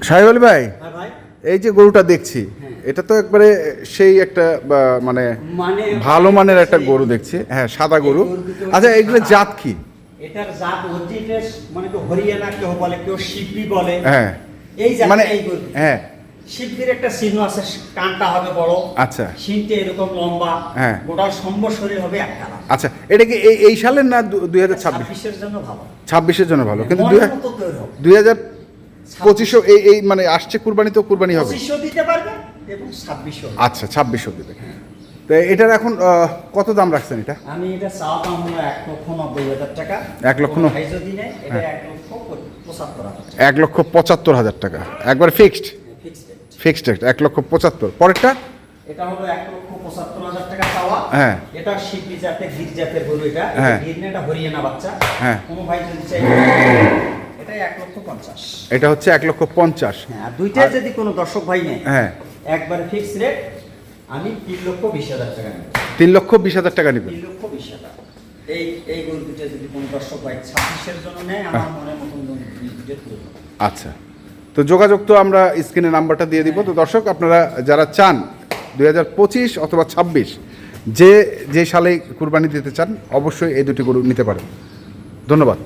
সাহেব আলী ভাই, হ্যাঁ ভাই, এই যে গরুটা দেখছি, এটা তো একবারে সেই একটা মানে ভালো মানের একটা গরু দেখছি। হ্যাঁ, সাদা গরু। আচ্ছা, এগুলো জাত কি? এটার জাত অরিজিনাল, মানে কেউ হরিয়ানা কেউ বলে, কেউ শিবি বলে। হ্যাঁ, এই জাত মানে এই গরু। হ্যাঁ, শিববির একটা চিহ্ন আছে, কানটা হবে বড়, আচ্ছা, শিংটা এরকম লম্বা, হ্যাঁ, গোটা সম্বর শরীর হবে একটা। আচ্ছা, এটা কি এই সালের না 2026? এর জন্য ভালো, 26-এর জন্য ভালো, কিন্তু মনের মতো তৈরি হবে। 2025 এই মানে আসছে কুরবানি, তো কুরবানি হবে 25 দিতে পারবে এবং 26 আচ্ছা, 26 দিবে। তো এটার এখন কত দাম রাখছেন এটা? আমি এটা চাওয়া দাম হলো 1,90,000 টাকা। 1,90,000 ভাই যদি নেয়, এটা 1,75,000 1,75,000 টাকা একবার ফিক্সড? Fixed rate 1,75,000। পরেরটা এটা হলো 1,75,000 টাকা চাওয়া। হ্যাঁ, এটা শিবি জাতের, গির জাতের গরু। এটা হ্যাঁ, গির না, এটা হরিয়ানা বাচ্চা। হ্যাঁ, কোনো ভাই যদি চাই, এটা 1,50,000। এটা হচ্ছে 1,50,000। হ্যাঁ, আর দুইটা যদি কোনো দর্শক ভাই নেয়, হ্যাঁ, একবারে ফিক্সড রেট, আমি 3,20,000 টাকা নেব। 3,20,000 টাকা নেবেন? 3,20,000। এই গরু দুটো যদি কোনো দর্শক ভাই 26-এর জন্য নেয়, আমার মনের মতন আচ্ছা, তো যোগাযোগ তো আমরা স্ক্রিনে নাম্বারটা দিয়ে দিব। তো দর্শক, আপনারা যারা চান 2025 অথবা 26 যে সালে কুরবানি দিতে চান, অবশ্যই এই দুটি গরু নিতে পারেন। ধন্যবাদ।